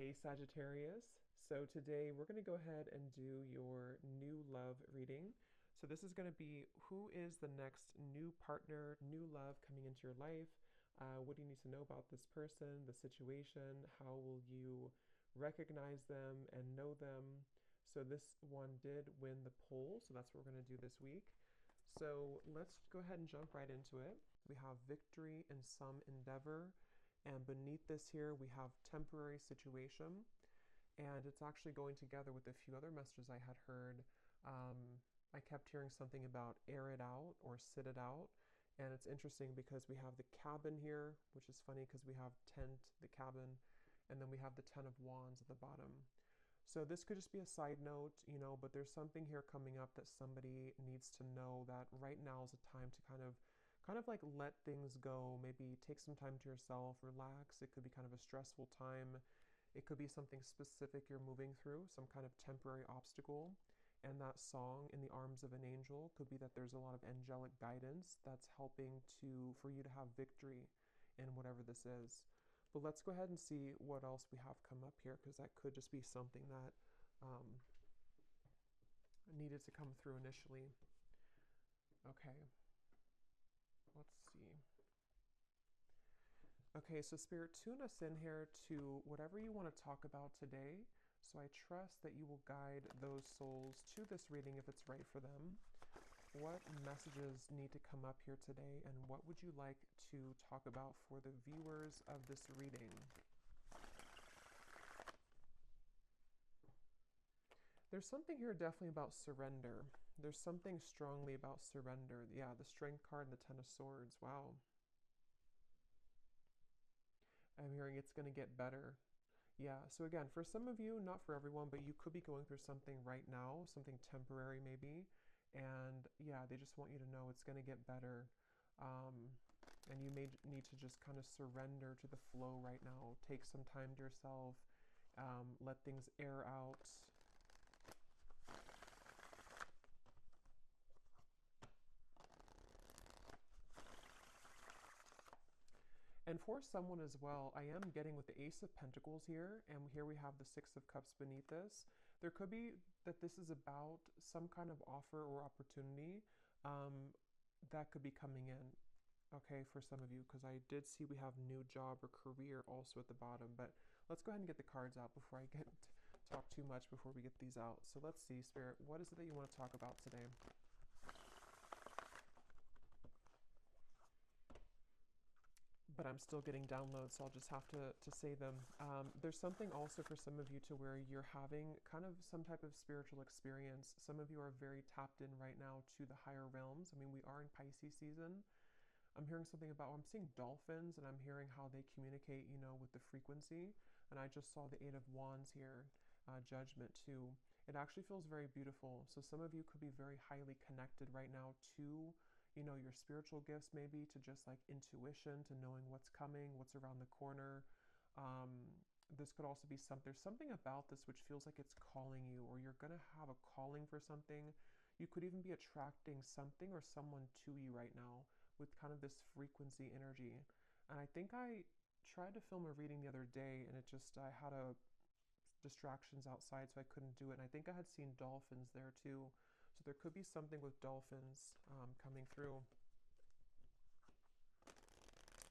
Hey Sagittarius. So today we're going to go ahead and do your new love reading. So this is going to be who is the next new partner, new love coming into your life? What do you need to know about this person, the situation? How will you recognize them and know them? So this one did win the poll, so that's what we're going to do this week. So let's go ahead and jump right into it. We have victory in some endeavor. And beneath this here, we have temporary situation. And it's actually going together with a few other messages I had heard. I kept hearing something about air it out or sit it out. And it's interesting because we have the cabin here, which is funny because we have tent, the cabin, and then we have the 10 of wands at the bottom. So this could just be a side note, but there's something here coming up that somebody needs to know that right now is a time to kind of like let things go, maybe take some time to yourself, relax. It could be kind of a stressful time. It could be something specific you're moving through, some kind of temporary obstacle. And that song, In the Arms of an Angel, could be that there's a lot of angelic guidance that's helping for you to have victory in whatever this is. But let's go ahead and see what else we have come up here, because that could just be something that needed to come through initially. Okay, let's see. Okay, so Spirit, tune us in here to whatever you want to talk about today. So I trust that you will guide those souls to this reading if it's right for them. What messages need to come up here today, and what would you like to talk about for the viewers of this reading? There's something here definitely about surrender. There's something strongly about surrender. Yeah, the Strength card and the Ten of Swords. Wow. I'm hearing it's going to get better. Yeah, so again, for some of you, not for everyone, but you could be going through something right now, something temporary maybe. And yeah, they just want you to know it's going to get better. And you may need to just kind of surrender to the flow right now. Take some time to yourself, let things air out. And for someone as well, I am getting with the Ace of Pentacles here, and here we have the Six of Cups beneath this. There could be that this is about some kind of offer or opportunity that could be coming in, okay, for some of you, because I did see we have new job or career also at the bottom. But let's go ahead and get the cards out before I talk too much before we get these out. So let's see, Spirit, what is it that you want to talk about today? But I'm still getting downloads, so I'll just have to say them. There's something also for some of you to where you're having kind of some type of spiritual experience. Some of you are very tapped in right now to the higher realms. I mean, we are in Pisces season. I'm hearing something about, I'm seeing dolphins, and I'm hearing how they communicate, with the frequency. And I just saw the Eight of Wands here, Judgment too. It actually feels very beautiful. So some of you could be very highly connected right now to your spiritual gifts, maybe to just like intuition, to knowing what's coming, what's around the corner. This could also be there's something about this which feels like it's calling you, or you're going to have a calling for something. You could even be attracting something or someone to you right now with kind of this frequency energy. And I think I tried to film a reading the other day, and I had distractions outside, so I couldn't do it. And I think I had seen dolphins there too. So there could be something with dolphins coming through.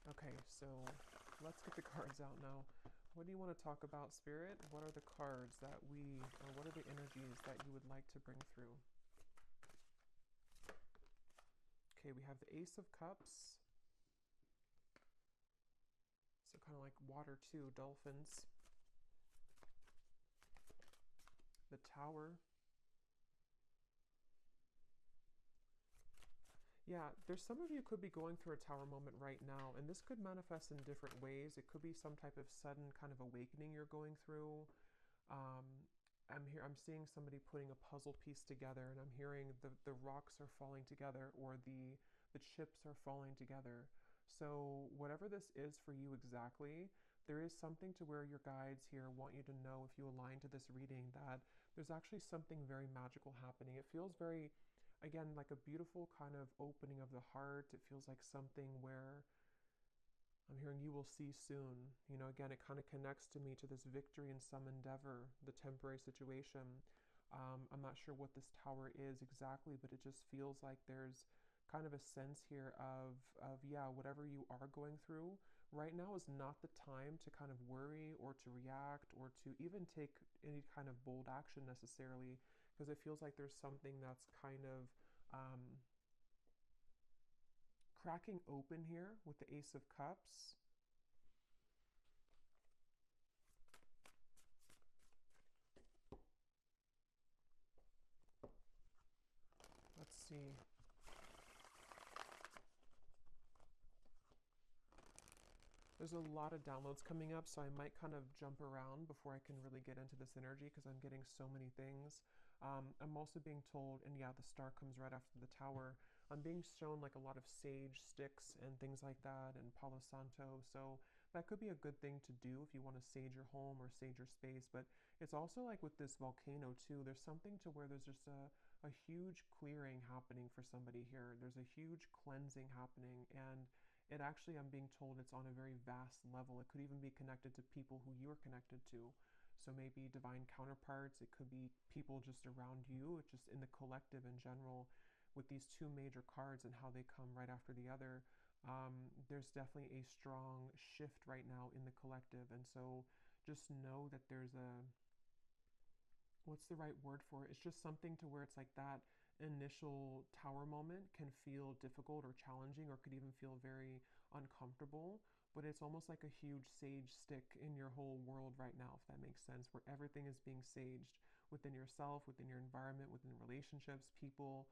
Okay, so let's get the cards out now. What do you want to talk about, Spirit? What are the cards or what are the energies that you would like to bring through? Okay, we have the Ace of Cups. So kind of like water too, dolphins. The Tower. Yeah, there's some of you could be going through a tower moment right now, and this could manifest in different ways. It could be some type of sudden kind of awakening you're going through. Um, I'm seeing somebody putting a puzzle piece together, and I'm hearing the rocks are falling together, or the chips are falling together. So whatever this is for you exactly, there is something to where your guides here want you to know, if you align to this reading, that there's actually something very magical happening. It feels very, again, like a beautiful kind of opening of the heart. It feels like something where I'm hearing you will see soon. You know, again, it kind of connects to me to this victory in some endeavor, the temporary situation. I'm not sure what this tower is exactly, but it just feels like there's kind of a sense here of yeah, whatever you are going through right now is not the time to kind of worry or to react or to even take any kind of bold action necessarily, because it feels like there's something that's kind of cracking open here with the Ace of Cups. Let's see. There's a lot of downloads coming up, so I might kind of jump around before I can really get into this energy because I'm getting so many things. I'm also being told, and yeah, the star comes right after the tower. I'm being shown like a lot of sage sticks and things like that, and Palo Santo. So that could be a good thing to do if you want to sage your home or sage your space. But it's also like with this volcano too. There's something to where there's just a huge clearing happening for somebody here. There's a huge cleansing happening, and it actually, I'm being told it's on a very vast level. It could even be connected to people who you're connected to. So maybe divine counterparts, it could be people just around you, it's just in the collective in general. With these two major cards and how they come right after the other, there's definitely a strong shift right now in the collective. And so just know that there's a, what's the right word for it? It's just something to where it's like that initial tower moment can feel difficult or challenging or could even feel very uncomfortable, but it's almost like a huge sage stick in your whole world right now, if that makes sense, where everything is being saged within yourself, within your environment, within relationships, people.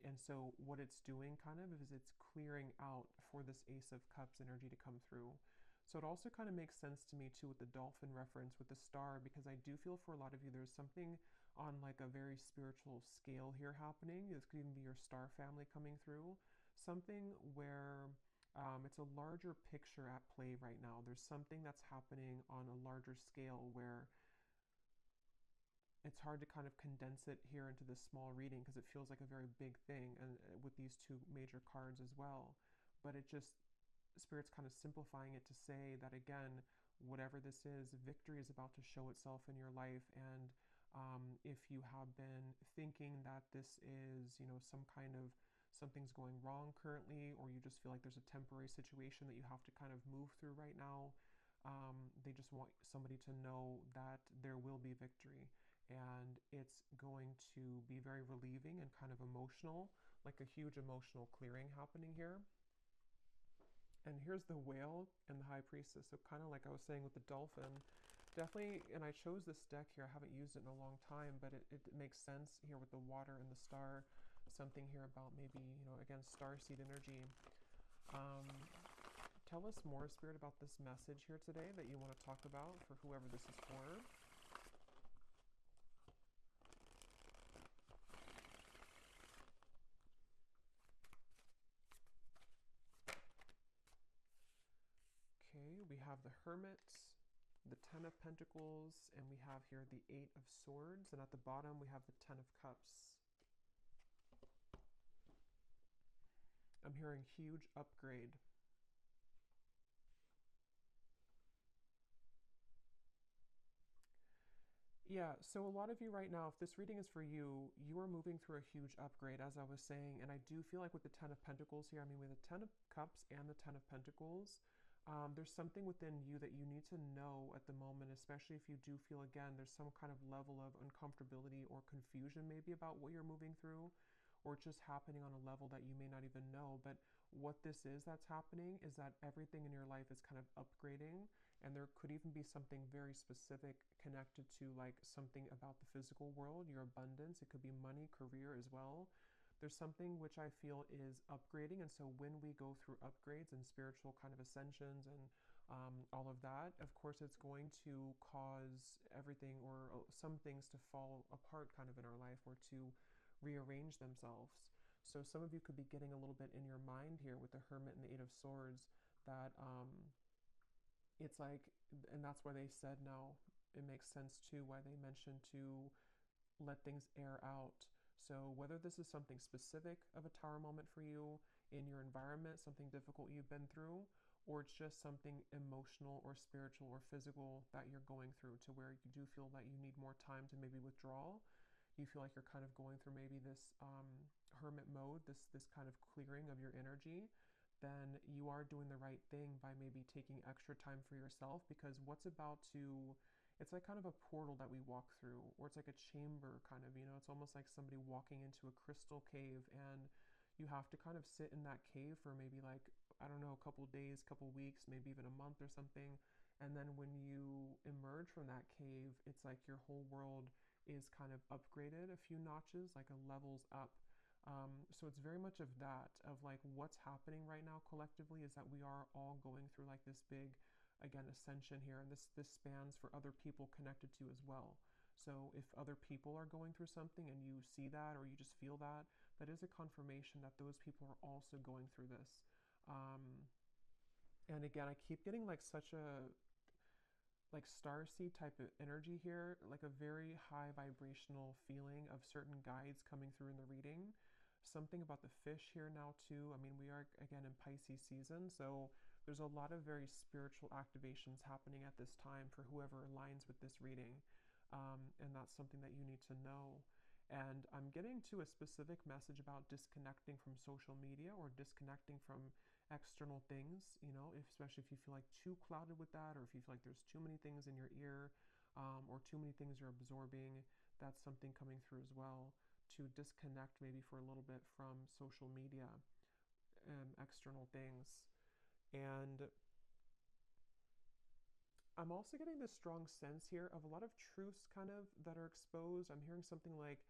And so what it's doing kind of is it's clearing out for this Ace of Cups energy to come through. So it also kind of makes sense to me too with the dolphin reference with the star, because I do feel for a lot of you there's something on like a very spiritual scale here happening. This could even be your star family coming through. Something where it's a larger picture at play right now. There's something that's happening on a larger scale where it's hard to kind of condense it here into this small reading because it feels like a very big thing, and with these two major cards as well. But it just, Spirit's kind of simplifying it to say that again, whatever this is, victory is about to show itself in your life. And if you have been thinking that this is, you know, some kind of something's going wrong currently, or you just feel like there's a temporary situation that you have to kind of move through right now, they just want somebody to know that there will be victory. And it's going to be very relieving and kind of emotional, like a huge emotional clearing happening here. And here's the whale and the high priestess. So kind of like I was saying with the dolphin, definitely, and I chose this deck here. I haven't used it in a long time, but it makes sense here with the water and the star. Something here about maybe, you know, again, starseed energy. Um, Tell us more, Spirit, about this message here today that you want to talk about for whoever this is for. Okay, we have the Hermit, the Ten of Pentacles, and we have here the Eight of Swords, and at the bottom we have the Ten of Cups. I'm hearing huge upgrade. Yeah, so a lot of you right now, if this reading is for you, you are moving through a huge upgrade, as I was saying. And I do feel like with the Ten of Pentacles here, I mean, with the Ten of Cups and the Ten of Pentacles, there's something within you that you need to know at the moment, especially if you do feel, again, there's some kind of level of uncomfortability or confusion maybe about what you're moving through, or it's just happening on a level that you may not even know. But what this is that's happening is that everything in your life is kind of upgrading, and there could even be something very specific connected to like something about the physical world, your abundance. It could be money, career as well. There's something which I feel is upgrading, and so when we go through upgrades and spiritual kind of ascensions and all of that, of course it's going to cause everything or some things to fall apart kind of in our life or to rearrange themselves. So some of you could be getting a little bit in your mind here with the Hermit and the Eight of Swords that it's like, and that's why they said now it makes sense too why they mentioned to let things air out. So whether this is something specific of a tower moment for you in your environment, something difficult you've been through, or it's just something emotional or spiritual or physical that you're going through, to where you do feel that you need more time to maybe withdraw. You feel like you're kind of going through maybe this hermit mode, this kind of clearing of your energy, then you are doing the right thing by maybe taking extra time for yourself. Because what's about to, it's like kind of a portal that we walk through, or it's like a chamber kind of, it's almost like somebody walking into a crystal cave, and you have to kind of sit in that cave for maybe like, I don't know, a couple days, couple weeks, maybe even a month or something. And then when you emerge from that cave, it's like your whole world is kind of upgraded a few notches, like a levels up. So it's very much of that, of like what's happening right now collectively is that we are all going through like this big, again, ascension here, and this spans for other people connected to you as well. So if other people are going through something and you see that, or you just feel that, that is a confirmation that those people are also going through this. And again, I keep getting like such a like starseed type of energy here, like a very high vibrational feeling of certain guides coming through in the reading. Something about the fish here now too. I mean, we are again in Pisces season, so there's a lot of very spiritual activations happening at this time for whoever aligns with this reading. And that's something that you need to know. And I'm getting to a specific message about disconnecting from social media, or disconnecting from external things, especially if you feel like too clouded with that, or if you feel like there's too many things in your ear, or too many things you're absorbing. That's something coming through as well, to disconnect maybe for a little bit from social media and external things. And I'm also getting this strong sense here of a lot of truths kind of that are exposed. I'm hearing something like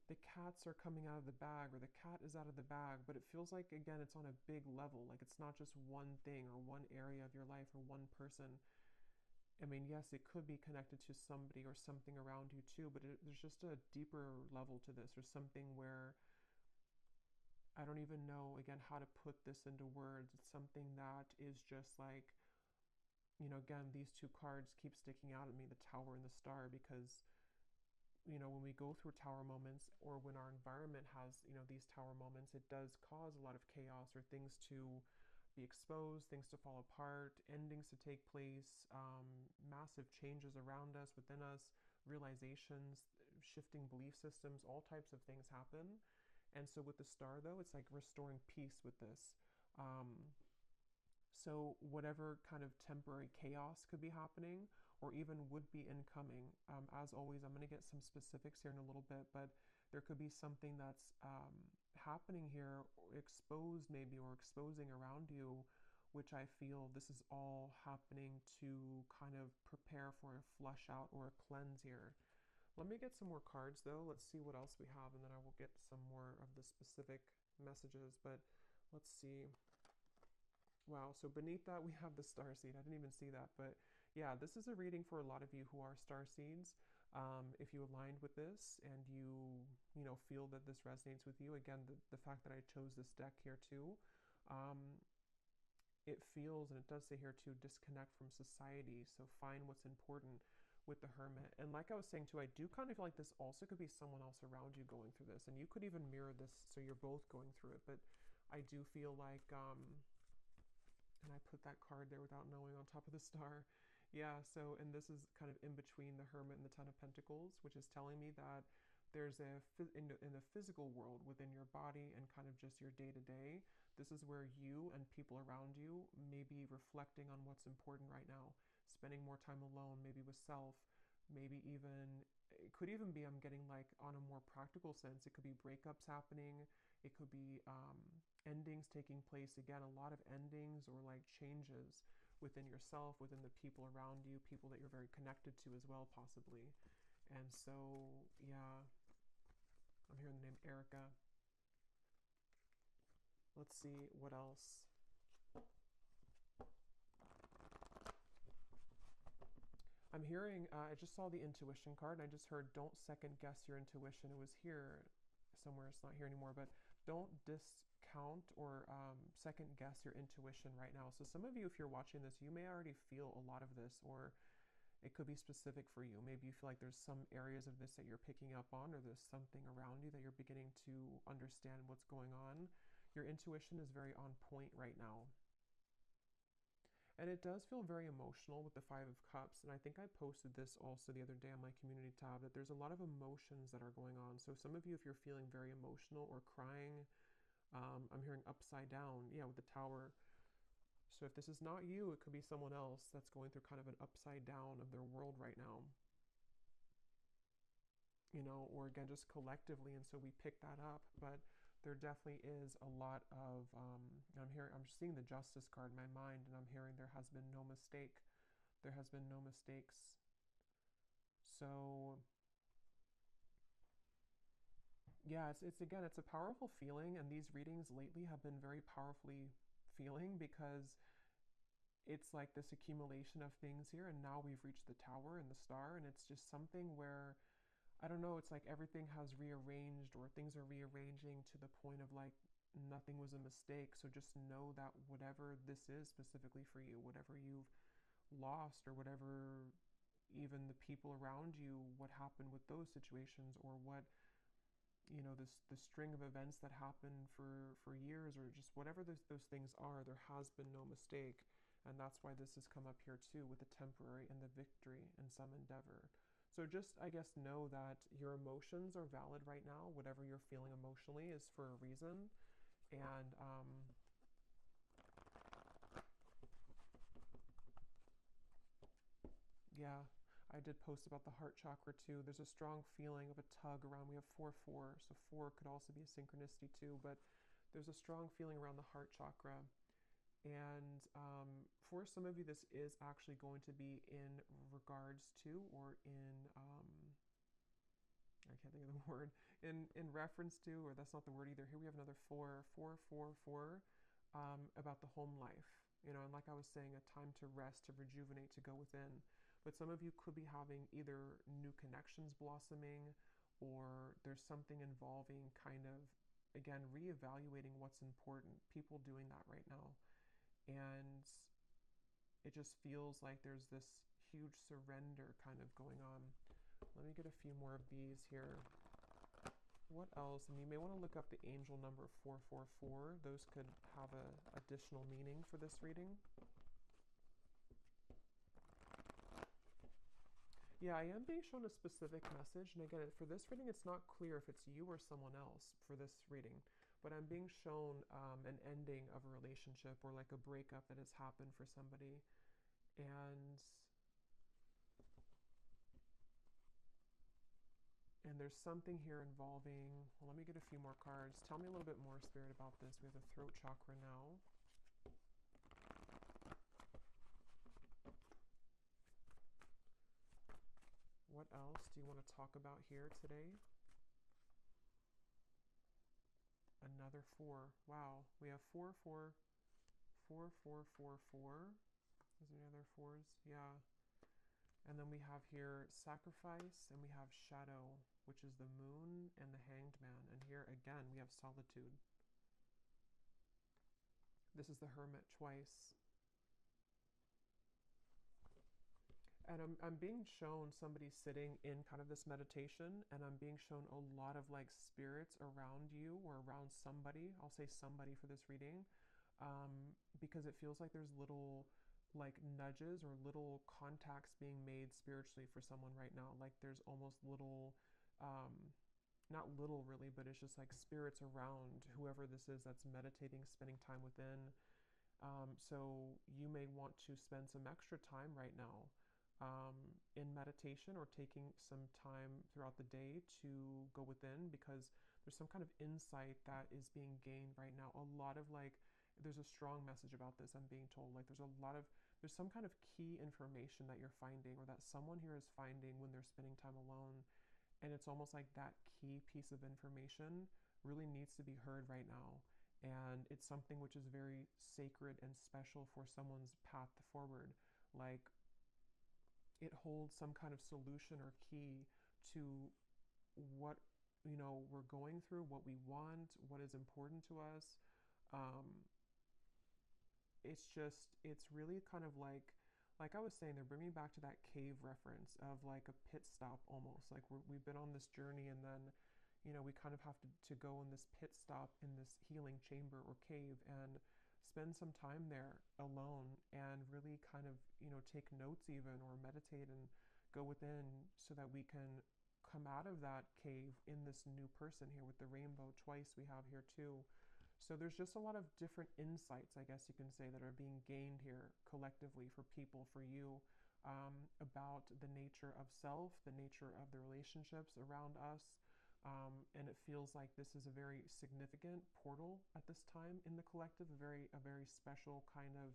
the cats are coming out of the bag, or the cat is out of the bag, but it feels like, again, it's on a big level. Like it's not just one thing or one area of your life or one person. I mean, yes, it could be connected to somebody or something around you too, but there's just a deeper level to this. There's something where I don't even know, again, how to put this into words. It's something that is just like, again, these two cards keep sticking out at me, the Tower and the Star, because when we go through tower moments, or when our environment has, these tower moments, it does cause a lot of chaos, or things to be exposed, things to fall apart, endings to take place, massive changes around us, within us, realizations, shifting belief systems, all types of things happen. And so with the Star, though, it's like restoring peace with this. So whatever kind of temporary chaos could be happening, or even would be incoming, as always, I'm going to get some specifics here in a little bit, but there could be something that's happening here, or exposed maybe, or exposing around you, which I feel this is all happening to kind of prepare for a flush out or a cleanse here. Let me get some more cards though. Let's see what else we have, and then I will get some more of the specific messages. But let's see. Wow, so beneath that we have the star seed. I didn't even see that, but yeah, this is a reading for a lot of you who are star seeds. If you aligned with this, and you feel that this resonates with you, again, the fact that I chose this deck here too, it feels, and it does say here too, disconnect from society. So find what's important with the Hermit. And like I was saying too, I do kind of feel like this also could be someone else around you going through this, and you could even mirror this, so you're both going through it. But I do feel like and I put that card there without knowing, on top of the Star. Yeah, so, and this is kind of in between the Hermit and the Ten of Pentacles, which is telling me that there's in the physical world, within your body and kind of just your day-to-day, this is where you and people around you may be reflecting on what's important right now, spending more time alone, maybe with self, maybe even, it could even be, I'm getting like on a more practical sense, it could be breakups happening, it could be endings taking place, again, a lot of endings or like changes within yourself, within the people around you, people that you're very connected to as well, possibly. And so, yeah, I'm hearing the name Erica. Let's see what else. I'm hearing, I just saw the intuition card, and I just heard, don't second guess your intuition. It was here somewhere, it's not here anymore, but don't discount or second guess your intuition right now. So some of you, if you're watching this, you may already feel a lot of this, or it could be specific for you. Maybe you feel like there's some areas of this that you're picking up on, or there's something around you that you're beginning to understand what's going on. Your intuition is very on point right now. And it does feel very emotional with the Five of Cups. And I think I posted this also the other day on my community tab, that there's a lot of emotions that are going on. So some of you, if you're feeling very emotional or crying, I'm hearing upside down, yeah, with the Tower. So if this is not you, it could be someone else that's going through kind of an upside down of their world right now, or again, just collectively. And so we pick that up. But there definitely is a lot of, I'm seeing the Justice card in my mind, and I'm hearing there has been no mistake. There has been no mistakes. So yeah, it's a powerful feeling. And these readings lately have been very powerfully feeling, because it's like this accumulation of things here, and now we've reached the Tower and the Star, and it's just something where, I don't know, it's like everything has rearranged, or things are rearranging to the point of like nothing was a mistake. So just know that whatever this is specifically for you, whatever you've lost, or whatever, even the people around you, what happened with those situations, or what, this the string of events that happened for years, or just whatever those things are, there has been no mistake. And that's why this has come up here too, with the temporary and the victory in some endeavor. So just, I guess, know that your emotions are valid right now. Whatever you're feeling emotionally is for a reason. And yeah, I did post about the heart chakra too. There's a strong feeling of a tug around. We have 4-4, so 4 could also be a synchronicity too. But there's a strong feeling around the heart chakra. And for some of you, this is actually going to be in regards to, or in, I can't think of the word, in reference to, or that's not the word either. Here we have another 4, about the home life. And like I was saying, a time to rest, to rejuvenate, to go within. But some of you could be having either new connections blossoming, or there's something involving kind of, again, reevaluating what's important. People doing that right now. And it just feels like there's this huge surrender kind of going on. Let me get a few more of these here. What else? And you may want to look up the angel number 444. Those could have a additional meaning for this reading. Yeah, I am being shown a specific message. And again, for this reading, it's not clear if it's you or someone else for this reading. But I'm being shown an ending of a relationship, or like a breakup that has happened for somebody. And there's something here involving, well, let me get a few more cards. Tell me a little bit more, Spirit, about this. We have the throat chakra now. What else do you want to talk about here today? Another 4. Wow. We have 4, 4, 4, 4, 4, 4. Is there any other 4s? Yeah. And then we have here sacrifice, and we have shadow, which is the moon and the hanged man. And here again, we have solitude. This is the hermit twice. And I'm being shown somebody sitting in kind of this meditation, and I'm being shown a lot of like spirits around you, or around somebody. I'll say somebody for this reading, because it feels like there's little like nudges or little contacts being made spiritually for someone right now. Like there's almost little, not little really, but it's just like spirits around whoever this is that's meditating, spending time within. So you may want to spend some extra time right now in meditation, or taking some time throughout the day to go within, because there's some kind of insight that is being gained right now. A lot of like, there's a strong message about this, I'm being told. Like there's some kind of key information that you're finding, or that someone here is finding when they're spending time alone. And it's almost like that key piece of information really needs to be heard right now. And it's something which is very sacred and special for someone's path forward. Like, it holds some kind of solution or key to what we're going through, what we want, what is important to us. It's really kind of like I was saying, they're bringing back to that cave reference of like a pit stop almost. Like we've been on this journey, and then we kind of have to go in this pit stop in this healing chamber or cave. And spend some time there alone and really kind of, take notes even, or meditate and go within, so that we can come out of that cave in this new person here with the rainbow twice we have here too. So there's just a lot of different insights, I guess you can say, that are being gained here collectively for people, for you, about the nature of self, the nature of the relationships around us. And it feels like this is a very significant portal at this time in the collective, a very special kind of,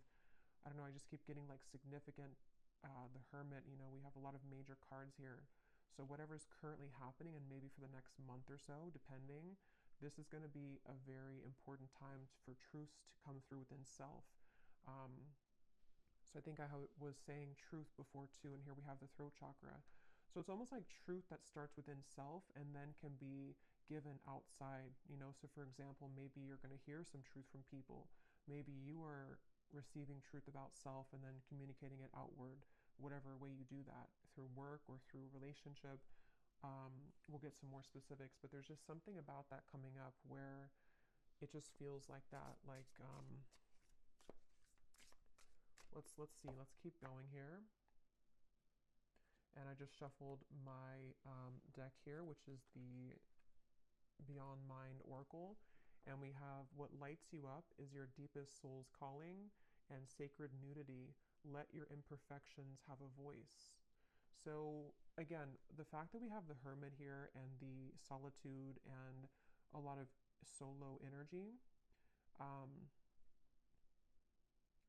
I don't know, I just keep getting like significant, the Hermit, we have a lot of major cards here. So whatever's currently happening, and maybe for the next month or so, depending, this is going to be a very important time for truths to come through within self. So I think I was saying truth before too, and here we have the throat chakra. So it's almost like truth that starts within self and then can be given outside. So for example, maybe you're going to hear some truth from people. Maybe you are receiving truth about self and then communicating it outward, whatever way you do that, through work or through relationship. We'll get some more specifics, but there's just something about that coming up where it just feels like that. Like, let's see. Let's keep going here. And I just shuffled my deck here, which is the Beyond Mind Oracle. And we have, what lights you up is your deepest soul's calling and sacred nudity. Let your imperfections have a voice. So again, the fact that we have the Hermit here and the solitude and a lot of solo energy, I'm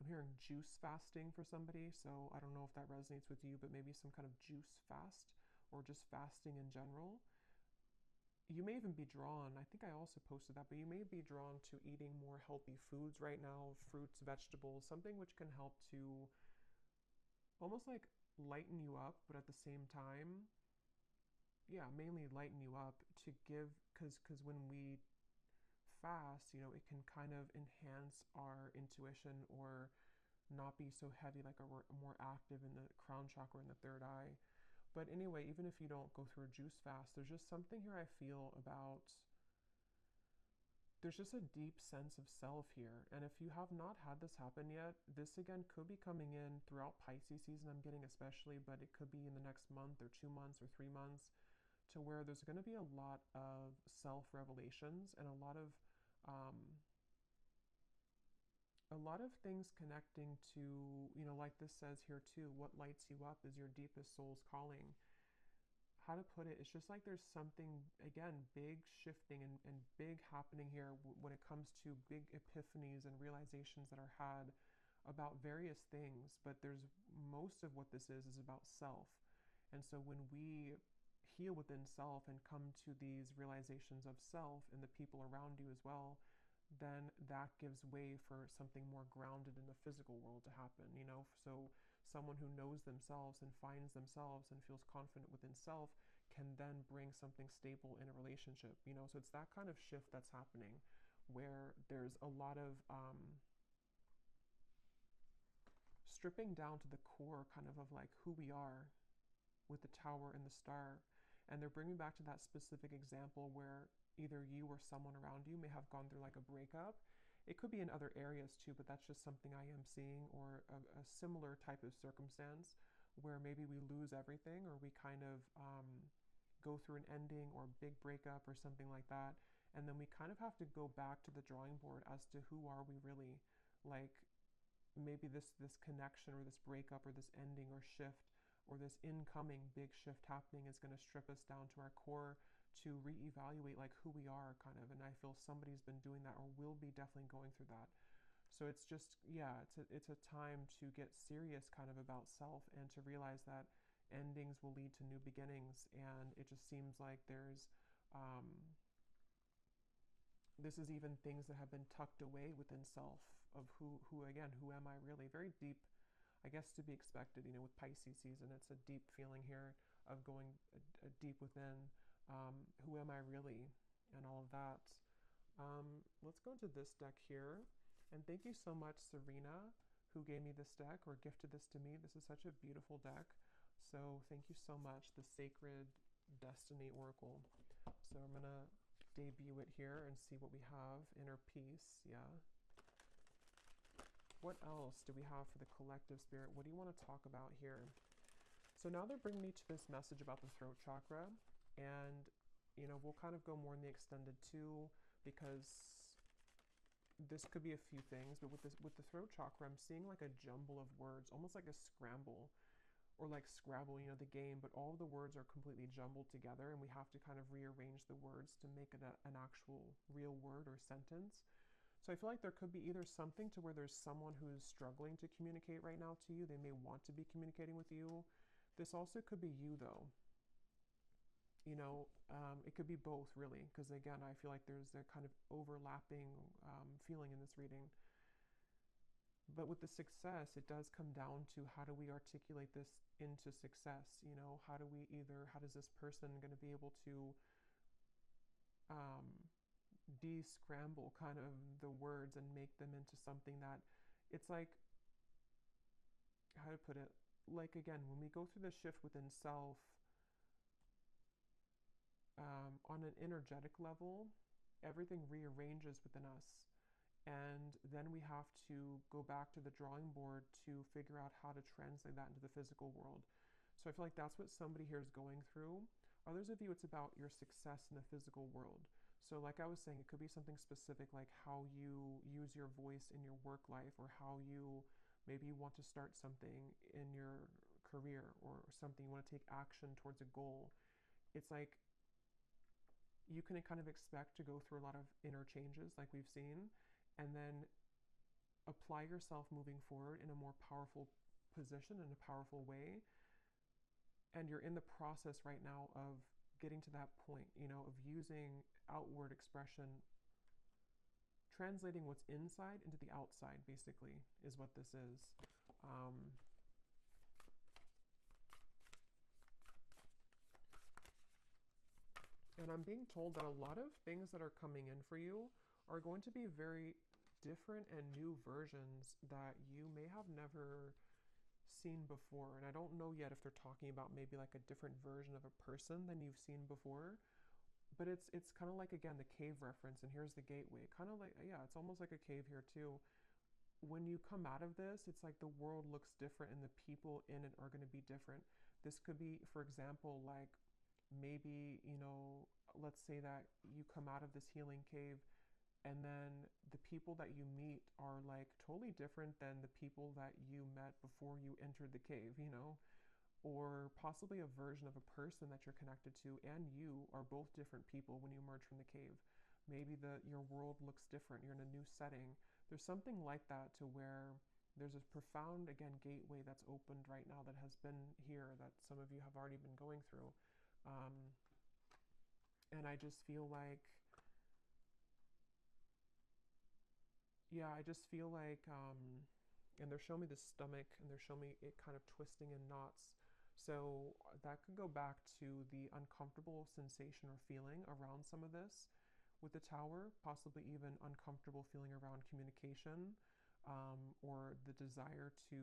hearing juice fasting for somebody, so I don't know if that resonates with you, but maybe some kind of juice fast or just fasting in general. You may even be drawn, I think I also posted that, but you may be drawn to eating more healthy foods right now, fruits, vegetables, something which can help to almost like lighten you up, but at the same time, yeah, mainly lighten you up to give, because when we fast, it can kind of enhance our intuition, or not be so heavy, like we're more active in the crown chakra and the third eye. But anyway, even if you don't go through a juice fast, there's just something here I feel about, there's just a deep sense of self here. And if you have not had this happen yet, this again could be coming in throughout Pisces season, I'm getting especially, but it could be in the next month or 2 months or 3 months, to where there's going to be a lot of self-revelations and a lot of things connecting to, like this says here too, what lights you up is your deepest soul's calling. How to put it, it's just like there's something, again, big shifting and big happening here when it comes to big epiphanies and realizations that are had about various things. But there's, most of what this is about self. And so when we heal within self and come to these realizations of self and the people around you as well, then that gives way for something more grounded in the physical world to happen, So someone who knows themselves and finds themselves and feels confident within self can then bring something stable in a relationship, So it's that kind of shift that's happening, where there's a lot of stripping down to the core kind of like who we are with the tower and the star. And they're bringing back to that specific example where either you or someone around you may have gone through like a breakup. It could be in other areas too, but that's just something I am seeing, or a similar type of circumstance where maybe we lose everything, or we kind of go through an ending or big breakup or something like that. And then we kind of have to go back to the drawing board as to who are we really. Like maybe this connection or this breakup or this ending or shift or this incoming big shift happening is going to strip us down to our core, to reevaluate like who we are kind of. And I feel somebody's been doing that or will be definitely going through that. So it's just, yeah, it's a time to get serious kind of about self and to realize that endings will lead to new beginnings. And it just seems like there's, this is even things that have been tucked away within self of who again, who am I really? Very deep, I guess, to be expected, with Pisces season. It's a deep feeling here of going deep within. Who am I really, and all of that. Let's go into this deck here. And thank you so much, Serena, who gave me this deck or gifted this to me. This is such a beautiful deck. So thank you so much, the Sacred Destiny Oracle. So I'm going to debut it here and see what we have. Inner Peace, yeah. What else do we have for the collective spirit? What do you want to talk about here? So now they're bringing me to this message about the throat chakra, and we'll kind of go more in the extended too, because this could be a few things. But with the throat chakra, I'm seeing like a jumble of words, almost like a scramble, or like Scrabble, the game, but all of the words are completely jumbled together, and we have to kind of rearrange the words to make it an actual real word or sentence. So I feel like there could be either something to where there's someone who's struggling to communicate right now to you. They may want to be communicating with you. This also could be you, though. It could be both, really, because again, I feel like there's a kind of overlapping feeling in this reading. But with the success, it does come down to how do we articulate this into success? How does this person going to be able to um, de-scramble kind of the words and make them into something that it's like, how to put it? Like, again, when we go through the shift within self, on an energetic level, everything rearranges within us. And then we have to go back to the drawing board to figure out how to translate that into the physical world. So I feel like that's what somebody here is going through. Others of you, it's about your success in the physical world. So like I was saying, it could be something specific like how you use your voice in your work life, or how you maybe want to start something in your career, or something you want to take action towards a goal. It's like you can kind of expect to go through a lot of inner changes like we've seen, and then apply yourself moving forward in a more powerful position, in a powerful way. And you're in the process right now of getting to that point, of using outward expression, translating what's inside into the outside, basically, is what this is. And I'm being told that a lot of things that are coming in for you are going to be very different and new versions that you may have never seen before. And I don't know yet if they're talking about maybe like a different version of a person than you've seen before. But it's kind of like, again, the cave reference, and here's the gateway. Kind of like, yeah, it's almost like a cave here too. When you come out of this, it's like the world looks different and the people in it are going to be different. This could be, for example, like maybe, let's say that you come out of this healing cave, and then the people that you meet are like totally different than the people that you met before you entered the cave, or possibly a version of a person that you're connected to and you are both different people when you emerge from the cave. Maybe your world looks different, you're in a new setting. There's something like that, to where there's a profound, again, gateway that's opened right now, that has been here, that some of you have already been going through. And I just feel like, and they're showing me the stomach, and they're showing me it kind of twisting in knots. So that could go back to the uncomfortable sensation or feeling around some of this with the tower, possibly even uncomfortable feeling around communication, or the desire to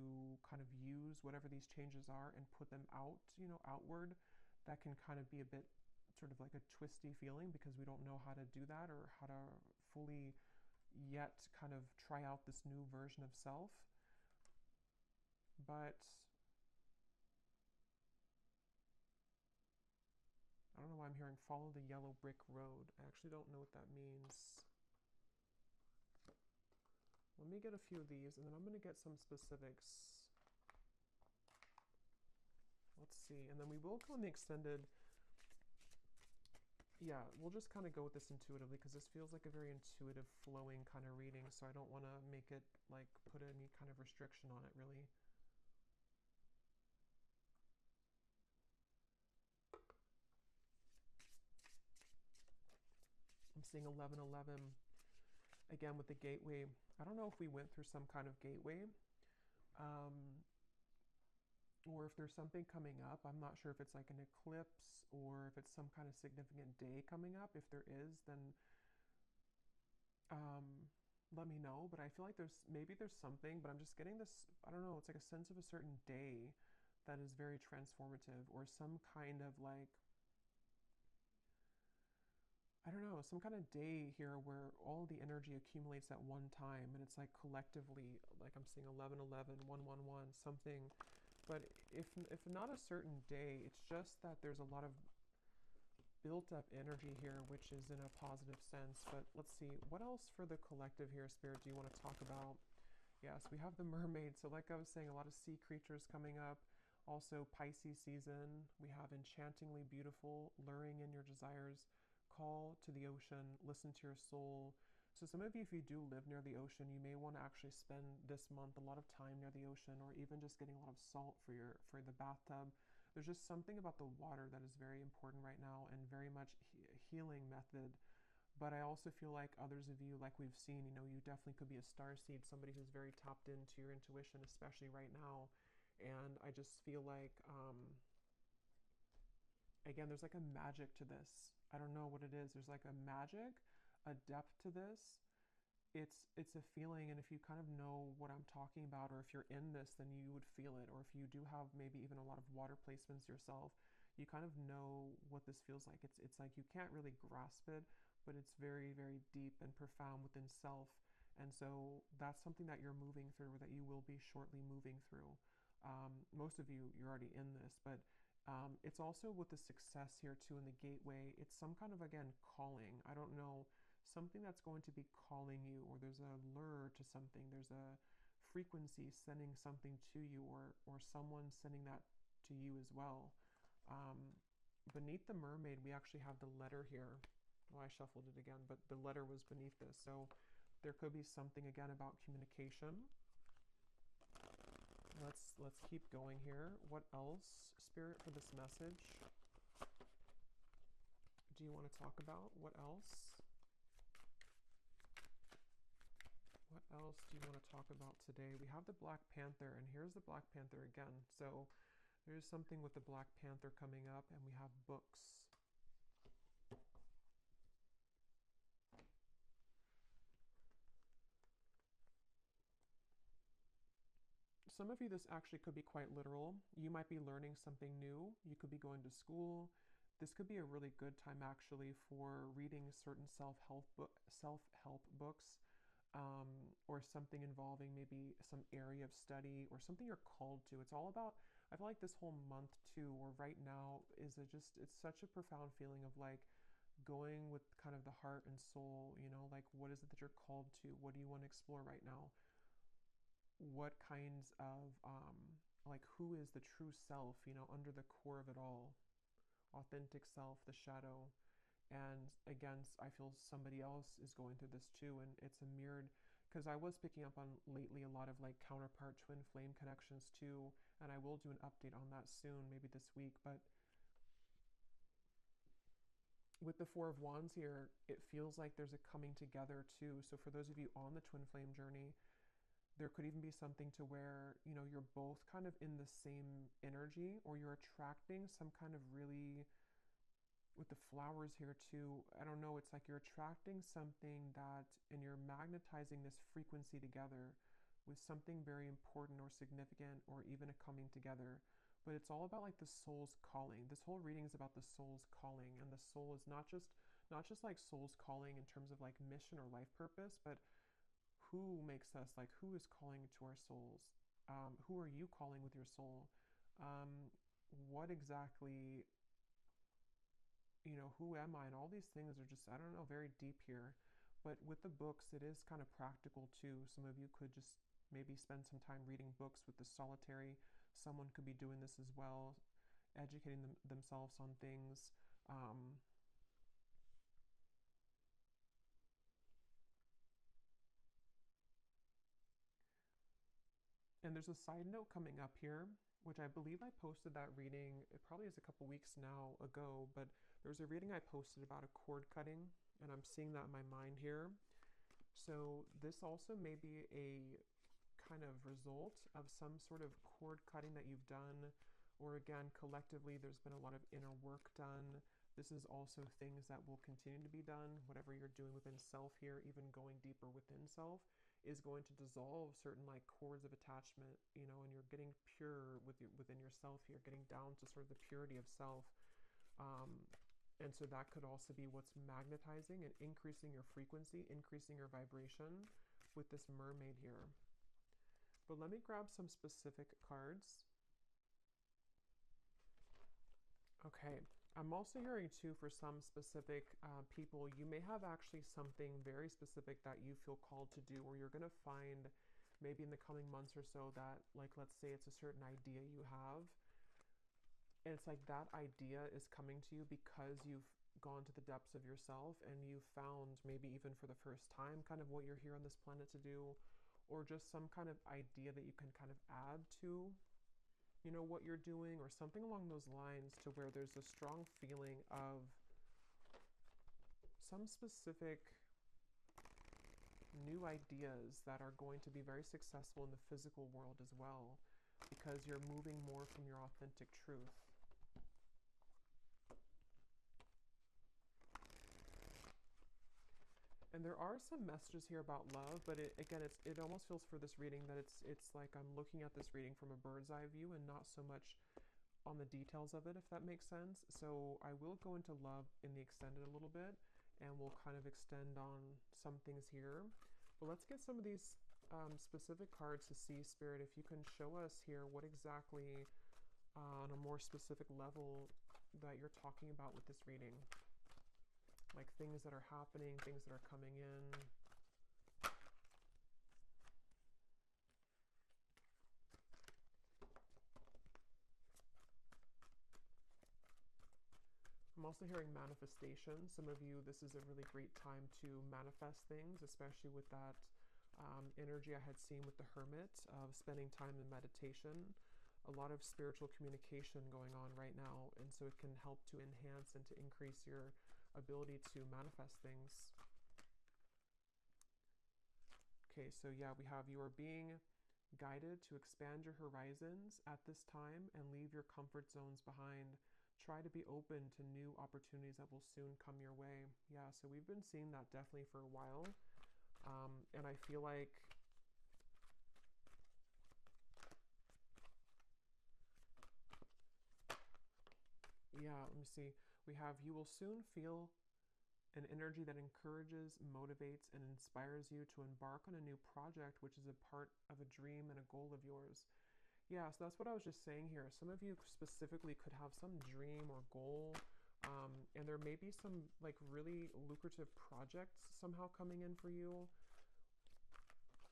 kind of use whatever these changes are and put them out, outward. That can kind of be a bit sort of like a twisty feeling, because we don't know how to do that, or how to fully yet kind of try out this new version of self. But I don't know why I'm hearing follow the yellow brick road. I actually don't know what that means. Let me get a few of these, and then I'm going to get some specifics. Let's see. And then we will go in the extended. Yeah, we'll just kind of go with this intuitively, because this feels like a very intuitive, flowing kind of reading. So I don't want to make it like put any kind of restriction on it, really. I'm seeing 1111 again with the gateway. I don't know if we went through some kind of gateway, or if there's something coming up. I'm not sure if it's like an eclipse, or if it's some kind of significant day coming up. If there is, then let me know. But I feel like there's something, but I'm just getting this, I don't know, it's like a sense of a certain day that is very transformative, or some kind of like, I don't know, some kind of day here where all the energy accumulates at one time and it's like collectively, like I'm seeing 1111, 111, something. But if not a certain day, it's just that there's a lot of built up energy here, which is in a positive sense. But let's see, what else for the collective here, Spirit, do you want to talk about? Yes, we have the mermaid. So, like I was saying, a lot of sea creatures coming up. Also, Pisces season. We have enchantingly beautiful, luring in your desires, call to the ocean, listen to your soul. So, some of you, if you do live near the ocean, you may want to actually spend this month a lot of time near the ocean, or even just getting a lot of salt for the bathtub. There's just something about the water that is very important right now and very much healing method. But I also feel like others of you, like we've seen, you definitely could be a star seed, somebody who's very tapped into your intuition, especially right now. And I just feel like, again, there's like a magic to this. I don't know what it is. There's like a magic, a depth to this. It's a feeling, and if you kind of know what I'm talking about, or if you're in this, then you would feel it. Or if you do have maybe even a lot of water placements yourself, you kind of know what this feels like. It's like you can't really grasp it, but it's very, very deep and profound within self. And so that's something that you're moving through, or that you will be shortly moving through. Most of you, you're already in this, but it's also with the success here too in the gateway. It's some kind of, again, calling. I don't know, something that's going to be calling you, or there's a lure to something, there's a frequency sending something to you, or someone sending that to you as well. Beneath the mermaid, we actually have the letter here. Well, I shuffled it again, but the letter was beneath this. So there could be something again about communication. Let's keep going here. What else, Spirit, for this message do you want to talk about? What else? What else do you want to talk about today? We have the Black Panther, and here's the Black Panther again. So there's something with the Black Panther coming up, and we have books. Some of you, this actually could be quite literal. You might be learning something new. You could be going to school. This could be a really good time actually for reading certain self-help books, or something involving maybe some area of study or something you're called to. It's all about, I feel like this whole month too, or right now, it's such a profound feeling of like going with kind of the heart and soul, like what is it that you're called to? What do you want to explore right now? What kinds of, like, who is the true self, under the core of it all? Authentic self, the shadow. And again, I feel somebody else is going through this too, and it's a mirrored, because I was picking up on lately a lot of like counterpart twin flame connections too, and I will do an update on that soon, maybe this week. But with the Four of Wands here, it feels like there's a coming together too. So for those of you on the twin flame journey, there could even be something to where, you're both kind of in the same energy, or you're attracting some kind of really, with the flowers here too, I don't know, it's like you're attracting something that, and you're magnetizing this frequency together with something very important or significant, or even a coming together. But it's all about like the soul's calling. This whole reading is about the soul's calling, and the soul is not just like soul's calling in terms of like mission or life purpose, but who makes us, like, who is calling to our souls? Who are you calling with your soul? What exactly, who am I? And all these things are just, I don't know, very deep here. But with the books, it is kind of practical too. Some of you could just maybe spend some time reading books with the solitary. Someone could be doing this as well, educating themselves on things. And there's a side note coming up here, which I believe I posted that reading, it probably is a couple weeks now ago, but there was a reading I posted about a cord cutting, and I'm seeing that in my mind here. So this also may be a kind of result of some sort of cord cutting that you've done, or again, collectively, there's been a lot of inner work done. This is also things that will continue to be done. Whatever you're doing within self here, even going deeper within self, is going to dissolve certain like cords of attachment, and you're getting pure within yourself here, getting down to sort of the purity of self. And so that could also be what's magnetizing and increasing your frequency, increasing your vibration with this mermaid here. But let me grab some specific cards. Okay, I'm also hearing too for some specific people, you may have actually something very specific that you feel called to do, or you're going to find maybe in the coming months or so that, like, let's say it's a certain idea you have, and it's like that idea is coming to you because you've gone to the depths of yourself and you've found, maybe even for the first time, kind of what you're here on this planet to do, or just some kind of idea that you can kind of add to, you know, what you're doing, or something along those lines, to where there's a strong feeling of some specific new ideas that are going to be very successful in the physical world as well, because you're moving more from your authentic truth. And there are some messages here about love, but it almost feels for this reading that it's like I'm looking at this reading from a bird's eye view and not so much on the details of it, if that makes sense. So I will go into love in the extended a little bit, and we'll kind of extend on some things here. But let's get some of these specific cards to see, Spirit, if you can show us here what exactly on a more specific level that you're talking about with this reading. Like things that are happening, things that are coming in. I'm also hearing manifestation. Some of you, this is a really great time to manifest things, especially with that energy I had seen with the Hermit of spending time in meditation. A lot of spiritual communication going on right now, and so it can help to enhance and to increase your ability to manifest things. Okay, so yeah, we have you are being guided to expand your horizons at this time and leave your comfort zones behind. Try to be open to new opportunities that will soon come your way. Yeah, so we've been seeing that definitely for a while. And I feel like yeah, let me see. We have you will soon feel an energy that encourages, motivates, and inspires you to embark on a new project, which is a part of a dream and a goal of yours. Yeah, so that's what I was just saying here. Some of you specifically could have some dream or goal, and there may be some like really lucrative projects somehow coming in for you.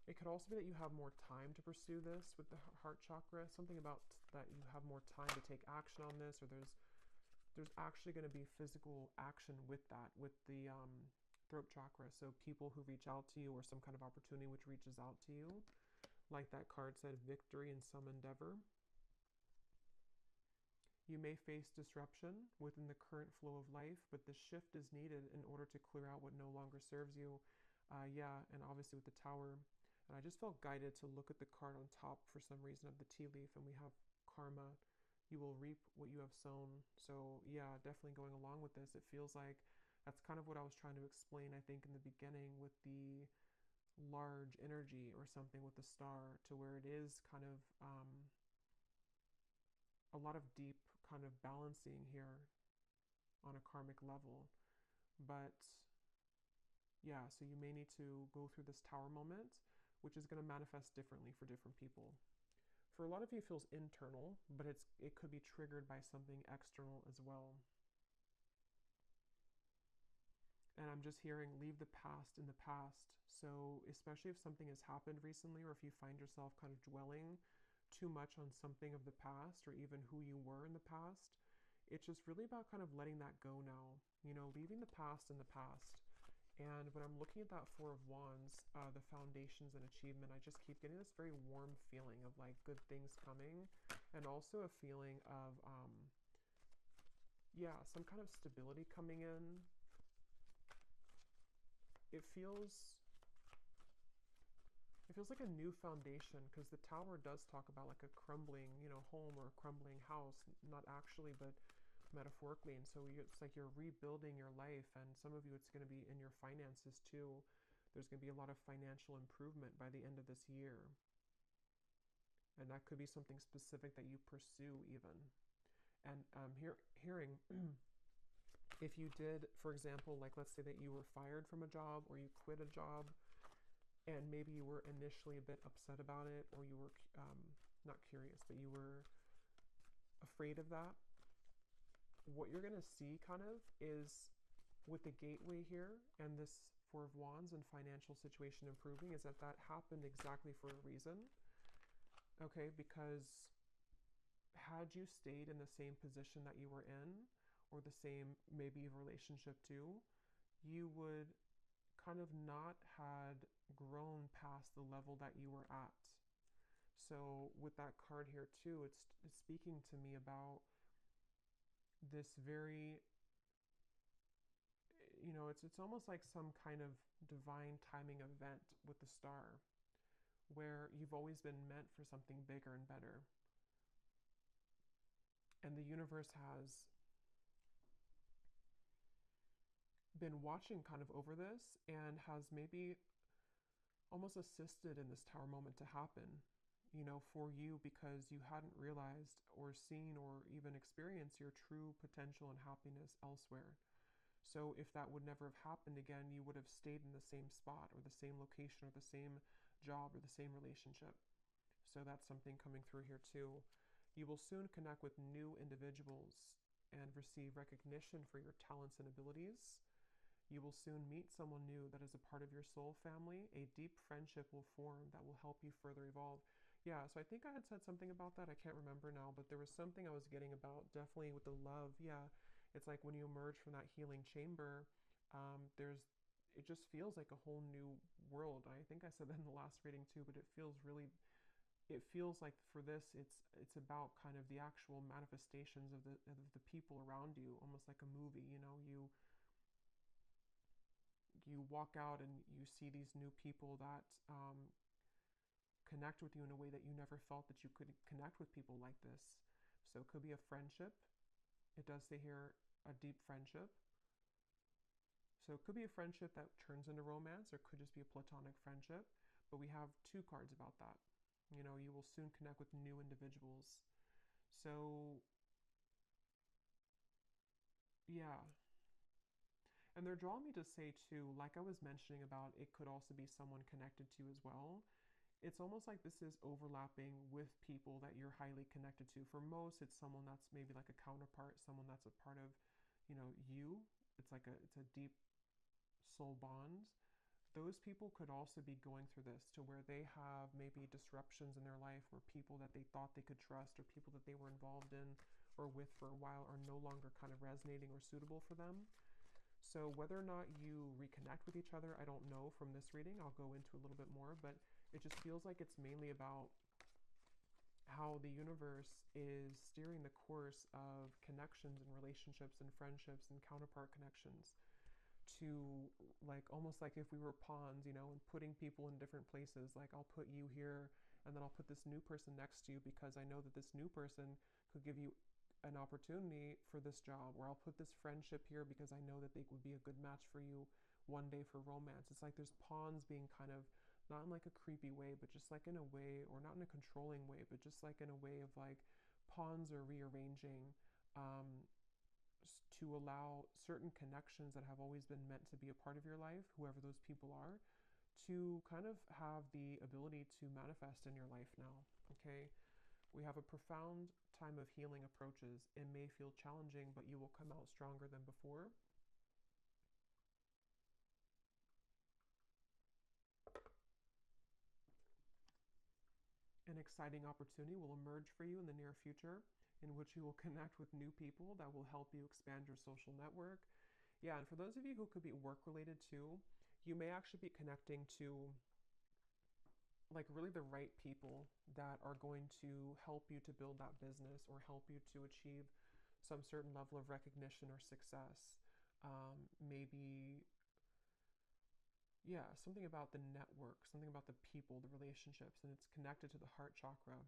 It could also be that you have more time to pursue this with the heart chakra, something about that you have more time to take action on this, or there's actually going to be physical action with that, with the throat chakra. So people who reach out to you, or some kind of opportunity which reaches out to you, like that card said, victory in some endeavor. You may face disruption within the current flow of life, but the shift is needed in order to clear out what no longer serves you. Yeah, and obviously with the Tower. And I just felt guided to look at the card on top for some reason of the tea leaf, and we have karma. You will reap what you have sown. So yeah, definitely going along with this, it feels like that's kind of what I was trying to explain, I think, in the beginning with the large energy or something with the star, to where it is kind of a lot of deep kind of balancing here on a karmic level. But yeah, so you may need to go through this Tower moment, which is going to manifest differently for different people. For a lot of you, it feels internal, but it could be triggered by something external as well. And I'm just hearing leave the past in the past. So especially if something has happened recently, or if you find yourself kind of dwelling too much on something of the past, or even who you were in the past, it's just really about kind of letting that go now, you know, leaving the past in the past. And when I'm looking at that Four of Wands, the foundations and achievement, I just keep getting this very warm feeling of like good things coming, and also a feeling of, yeah, some kind of stability coming in. It feels like a new foundation, because the Tower does talk about like a crumbling, you know, home or a crumbling house, not actually, but metaphorically. And so it's like you're rebuilding your life, and some of you, it's going to be in your finances too. There's going to be a lot of financial improvement by the end of this year, and that could be something specific that you pursue even. And I'm hearing If you did, for example, like let's say that you were fired from a job or you quit a job, and maybe you were initially a bit upset about it, or you were not curious, but you were afraid of that, what you're going to see kind of is with the gateway here and this Four of Wands and financial situation improving is that that happened exactly for a reason. Okay, because had you stayed in the same position that you were in, or the same maybe relationship too, you would kind of not had grown past the level that you were at. So with that card here too, it's speaking to me about this very, it's almost like some kind of divine timing event with the star where you've always been meant for something bigger and better. And the universe has been watching kind of over this and has maybe almost assisted in this tower moment to happen, for you because you hadn't realized or seen or even experienced your true potential and happiness elsewhere. So if that would never have happened again, you would have stayed in the same spot or the same location or the same job or the same relationship. So that's something coming through here too. You will soon connect with new individuals and receive recognition for your talents and abilities. You will soon meet someone new that is a part of your soul family. A deep friendship will form that will help you further evolve. Yeah, so I think I had said something about that. I can't remember now, but there was something I was getting about definitely with the love. Yeah, it's like when you emerge from that healing chamber, it just feels like a whole new world. I think I said that in the last reading too, but it feels like for this, it's about kind of the actual manifestations of the people around you, almost like a movie. You walk out and you see these new people that connect with you in a way that you never felt that you could connect with people like this. So it could be a friendship. It does say here a deep friendship. So it could be a friendship that turns into romance, or it could just be a platonic friendship. But we have two cards about that. You will soon connect with new individuals. So, yeah. And they're drawing me to say too, like I was mentioning about, it could also be someone connected to you as well. It's almost like this is overlapping with people that you're highly connected to. For most, it's someone that's maybe like a counterpart, someone that's a part of, you. It's a deep soul bond. Those people could also be going through this to where they have maybe disruptions in their life where people that they thought they could trust or people that they were involved in or with for a while are no longer kind of resonating or suitable for them. So whether or not you reconnect with each other, I don't know from this reading. I'll go into a little bit more, but it just feels like it's mainly about how the universe is steering the course of connections and relationships and friendships and counterpart connections to, like, almost like if we were pawns, and putting people in different places. Like, I'll put you here and then I'll put this new person next to you because I know that this new person could give you an opportunity for this job, or I'll put this friendship here because I know that they would be a good match for you one day for romance. It's like there's pawns being kind of not in like a creepy way, but just like in a way, or not in a controlling way, but just like in a way of like pawns are rearranging um, to allow certain connections that have always been meant to be a part of your life, whoever those people are, to kind of have the ability to manifest in your life now. Okay, we have a profound time of healing approaches. It may feel challenging, but you will come out stronger than before. An exciting opportunity will emerge for you in the near future in which you will connect with new people that will help you expand your social network. Yeah, and for those of you who could be work related too, you may actually be connecting to like really the right people that are going to help you to build that business or help you to achieve some certain level of recognition or success. Maybe, yeah, something about the network, something about the people, the relationships, and it's connected to the heart chakra,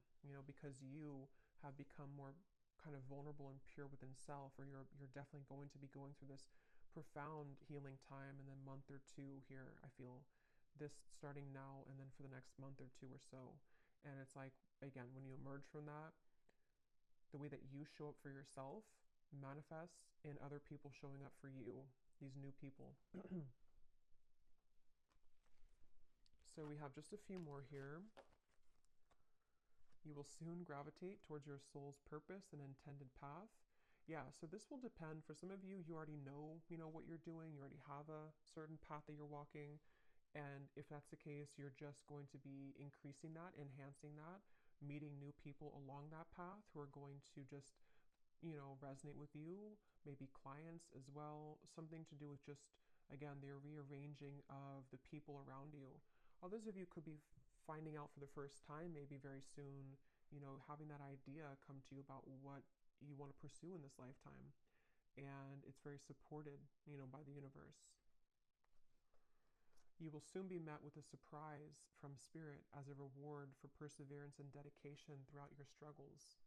because you have become more kind of vulnerable and pure within self, or you're definitely going to be going through this profound healing time in the month or two here. I feel this starting now and then for the next month or two or so. And it's like, again, when you emerge from that, the way that you show up for yourself manifests in other people showing up for you, these new people. So we have just a few more here. You will soon gravitate towards your soul's purpose and intended path. Yeah, so this will depend. For some of you, you already know, what you're doing. You already have a certain path that you're walking. And if that's the case, you're just going to be increasing that, enhancing that, meeting new people along that path who are going to just, resonate with you, maybe clients as well, something to do with just, again, the rearranging of the people around you. Others of you could be finding out for the first time, maybe very soon, having that idea come to you about what you want to pursue in this lifetime. And it's very supported, by the universe. You will soon be met with a surprise from Spirit as a reward for perseverance and dedication throughout your struggles.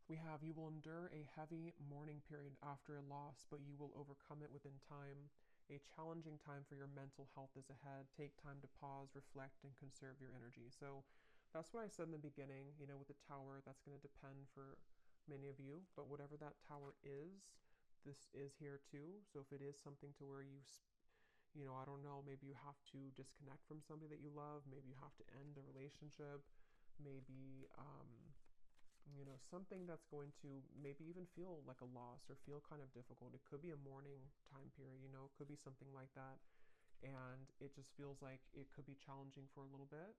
We have, you will endure a heavy mourning period after a loss, but you will overcome it within time. A challenging time for your mental health is ahead. Take time to pause, reflect, and conserve your energy. So that's what I said in the beginning, with the tower, that's going to depend for many of you, but whatever that tower is, this is here too. So if it is something to where I don't know, maybe you have to disconnect from somebody that you love, maybe you have to end a relationship, maybe, something that's going to maybe even feel like a loss or feel kind of difficult. It could be a mourning time period, it could be something like that. And it just feels like it could be challenging for a little bit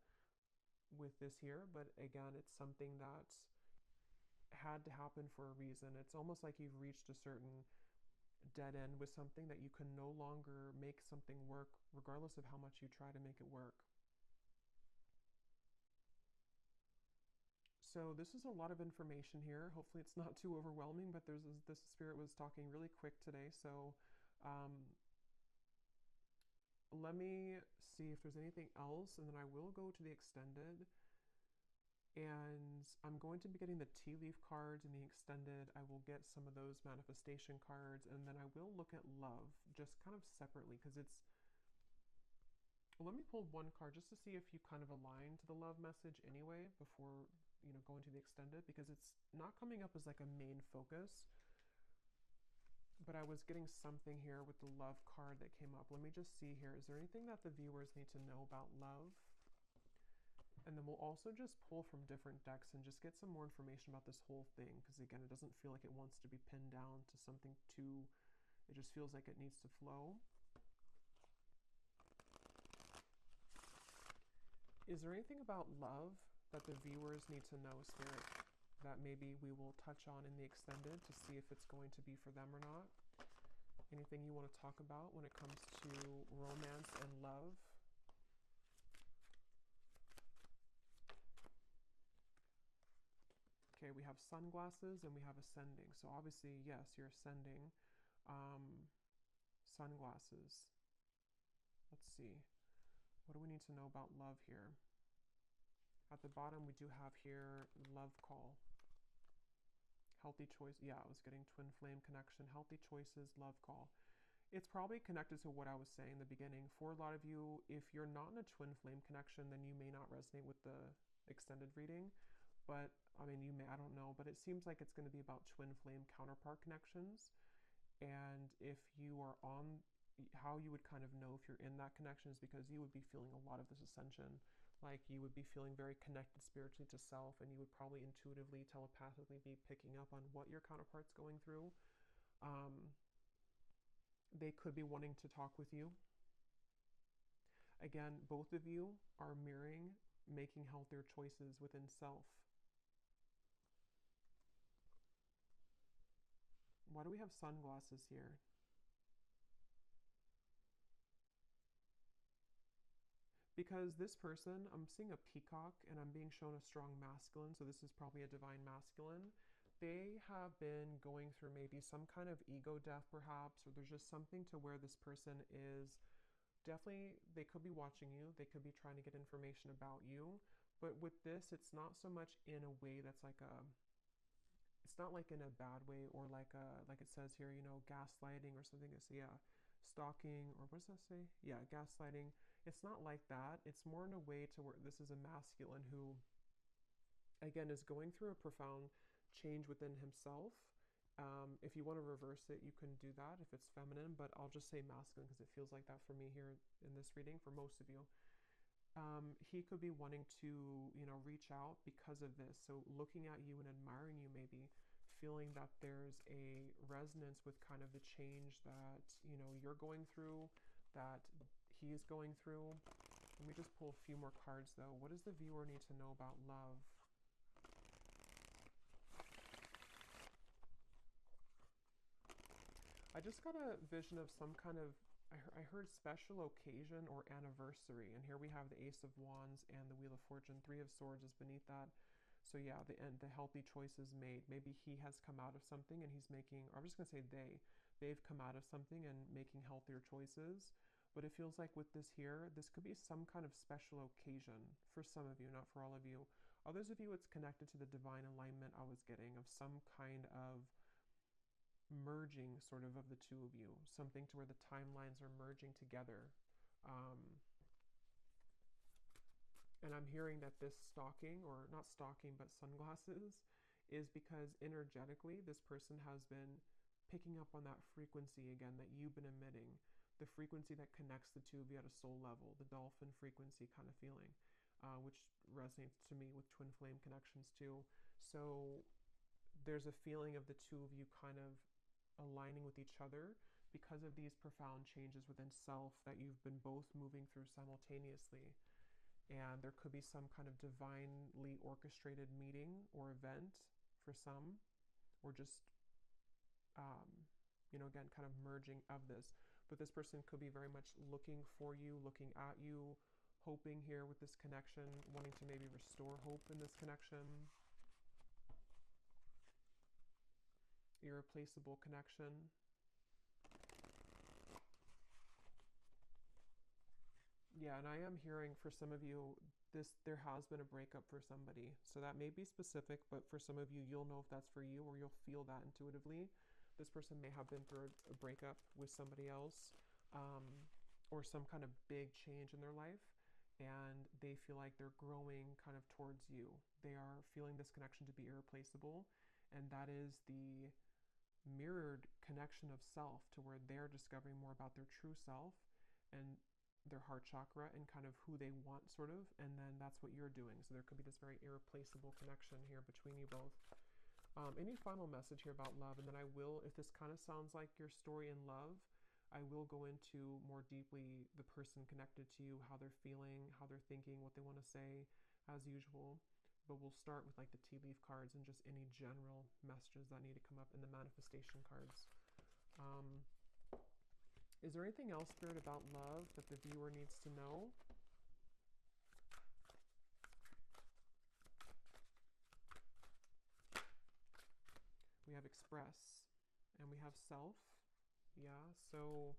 with this here. But again, it's something that had to happen for a reason. It's almost like you've reached a certain dead end with something that you can no longer make something work, regardless of how much you try to make it work. So this is a lot of information here. Hopefully it's not too overwhelming, but this spirit was talking really quick today. So let me see if there's anything else, and then I will go to the extended. And I'm going to be getting the tea leaf cards in the extended. I will get some of those manifestation cards, and then I will look at love just kind of separately, because it's, let me pull one card just to see if you kind of align to the love message anyway before going to the extended, because it's not coming up as like a main focus, but I was getting something here with the love card that came up. Let me just see here. Is there anything that the viewers need to know about love? And then we'll also just pull from different decks and just get some more information about this whole thing, because again, it doesn't feel like it wants to be pinned down to something too, it just feels like it needs to flow. Is there anything about love that the viewers need to know, Spirit, that maybe we will touch on in the extended to see if it's going to be for them or not? Anything you want to talk about when it comes to romance and love? Okay, we have sunglasses and we have ascending. So obviously, yes, you're ascending. Sunglasses. Let's see. What do we need to know about love here? At the bottom, we do have here love call. Healthy choice. Yeah, I was getting twin flame connection. Healthy choices, love call. It's probably connected to what I was saying in the beginning. For a lot of you, if you're not in a twin flame connection, then you may not resonate with the extended reading. But I mean, you may, I don't know, but it seems like it's going to be about twin flame counterpart connections. And if you are on, how you would kind of know if you're in that connection is because you would be feeling a lot of this ascension. Like you would be feeling very connected spiritually to self, and you would probably intuitively, telepathically be picking up on what your counterpart's going through. They could be wanting to talk with you. Again, both of you are mirroring making healthier choices within self. Why do we have sunglasses here? Because this person, I'm seeing a peacock and I'm being shown a strong masculine, so this is probably a divine masculine. They have been going through maybe some kind of ego death perhaps, or there's just something to where this person is definitely, they could be watching you, they could be trying to get information about you. But with this, it's not so much in a way that's like it's not like in a bad way, or like it says here, gaslighting or something. It's, yeah, stalking, or what does that say? Yeah, gaslighting. It's not like that. It's more in a way to where this is a masculine who, again, is going through a profound change within himself. If you want to reverse it, you can do that if it's feminine, but I'll just say masculine because it feels like that for me here in this reading for most of you. He could be wanting to, reach out because of this. So looking at you and admiring you, maybe feeling that there's a resonance with kind of the change that, you're going through, that he's going through. Let me just pull a few more cards though. What does the viewer need to know about love? I just got a vision of some kind of, I heard special occasion or anniversary. And here we have the Ace of Wands and the Wheel of Fortune. Three of Swords is beneath that. So yeah, the healthy choices made. Maybe he has come out of something and he's making, or I'm just going to say they've come out of something and making healthier choices. But it feels like with this here, this could be some kind of special occasion for some of you, not for all of you. Others of you, it's connected to the divine alignment I was getting of some kind of merging sort of the two of you, something to where the timelines are merging together. Um, and I'm hearing that this stalking, or not stalking, but sunglasses, is because energetically this person has been picking up on that frequency again that you've been emitting, the frequency that connects the two of you at a soul level, the dolphin frequency kind of feeling, which resonates to me with twin flame connections too. So there's a feeling of the two of you kind of aligning with each other because of these profound changes within self that you've been both moving through simultaneously. And there could be some kind of divinely orchestrated meeting or event for some, or just, again, kind of merging of this. But this person could be very much looking for you, looking at you, hoping here with this connection, wanting to maybe restore hope in this connection. Irreplaceable connection. Yeah, and I am hearing for some of you, there has been a breakup for somebody. So that may be specific, but for some of you, you'll know if that's for you, or you'll feel that intuitively. This person may have been through a breakup with somebody else, or some kind of big change in their life, and they feel like they're growing kind of towards you. They are feeling this connection to be irreplaceable, and that is the mirrored connection of self, to where they're discovering more about their true self and their heart chakra and kind of who they want, sort of, and then that's what you're doing. So there could be this very irreplaceable connection here between you both. Any final message here about love? And then I will, if this kind of sounds like your story in love, I will go into more deeply the person connected to you, how they're feeling, how they're thinking, what they want to say, as usual. But we'll start with like the tea leaf cards and just any general messages that need to come up in the manifestation cards. Is there anything else, Spirit, about love that the viewer needs to know? We have express and we have self. Yeah, so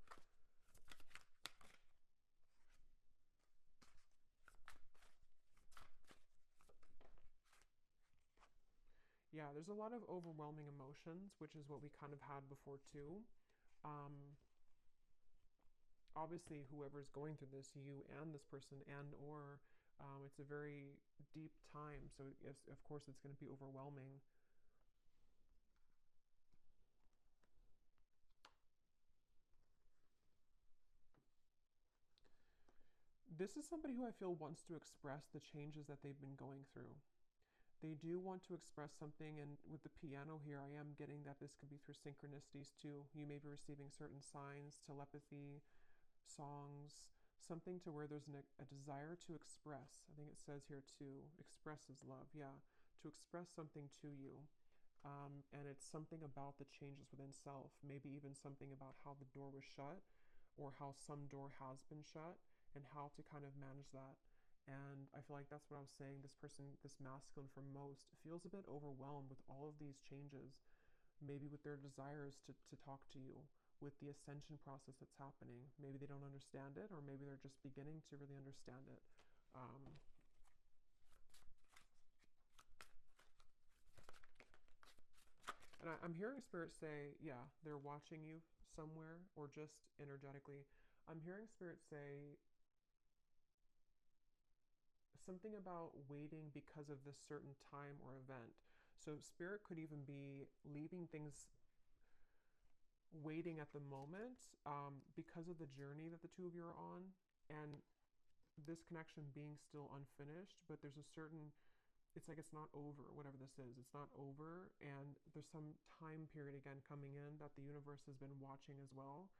yeah, there's a lot of overwhelming emotions, which is what we kind of had before too. Obviously, whoever's going through this, you and this person, and or it's a very deep time, so yes, of course it's going to be overwhelming. This is somebody who I feel wants to express the changes that they've been going through. They do want to express something, and with the piano here, I am getting that this could be through synchronicities too. You may be receiving certain signs, telepathy, songs, something to where there's a desire to express. I think it says here to express is love, yeah, to express something to you. And it's something about the changes within self, maybe even something about how the door was shut, or how some door has been shut, and how to kind of manage that. And I feel like that's what I was saying. This person, this masculine for most, feels a bit overwhelmed with all of these changes, maybe with their desires to talk to you, with the ascension process that's happening. Maybe they don't understand it, or maybe they're just beginning to really understand it. And I'm hearing Spirit say, yeah, they're watching you somewhere, or just energetically. I'm hearing Spirit say something about waiting because of this certain time or event. So spirit could even be leaving things waiting at the moment, because of the journey that the two of you are on, and this connection being still unfinished, but there's a certain, it's like it's not over, whatever this is. It's not over, and there's some time period again coming in that the universe has been watching as well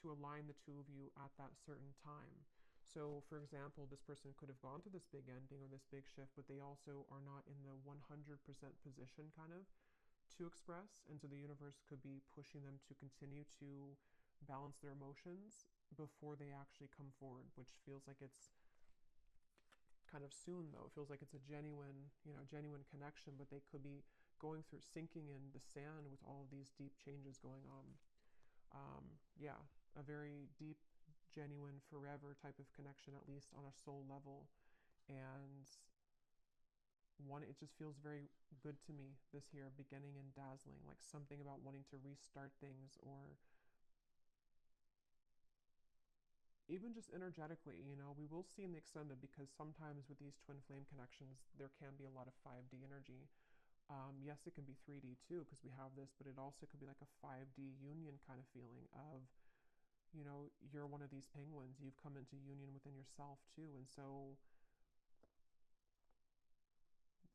to align the two of you at that certain time. So, for example, this person could have gone through this big ending or this big shift, but they also are not in the 100% position kind of to express. And so the universe could be pushing them to continue to balance their emotions before they actually come forward, which feels like it's kind of soon though. It feels like it's a genuine, genuine connection, but they could be going through sinking in the sand with all of these deep changes going on. Yeah, a very deep, genuine, forever type of connection, at least on a soul level. And it just feels very good to me this year, beginning and dazzling, like something about wanting to restart things, or even just energetically, we will see in the extended, because sometimes with these twin flame connections, there can be a lot of 5D energy. Yes, it can be 3D too, because we have this, but it also could be like a 5D union kind of feeling of, you're one of these penguins, you've come into union within yourself too. And so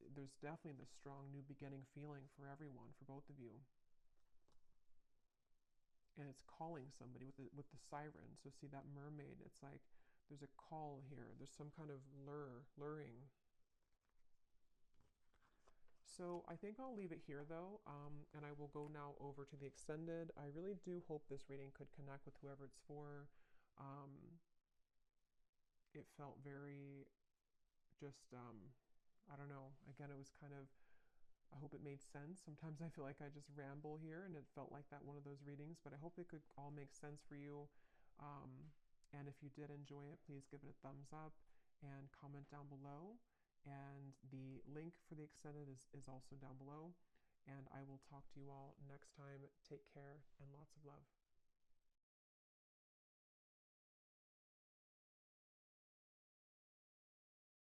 there's definitely this strong new beginning feeling for everyone, for both of you. And it's calling somebody with the siren. So see that mermaid, it's like there's a call here. There's some kind of luring. So I think I'll leave it here though, and I will go now over to the extended. I really do hope this reading could connect with whoever it's for. It felt very just, I don't know, again, it was kind of, I hope it made sense. Sometimes I feel like I just ramble here, and it felt like that one of those readings, but I hope it could all make sense for you. And if you did enjoy it, please give it a thumbs up and comment down below. And the link for the extended is also down below. And I will talk to you all next time. Take care and lots of love.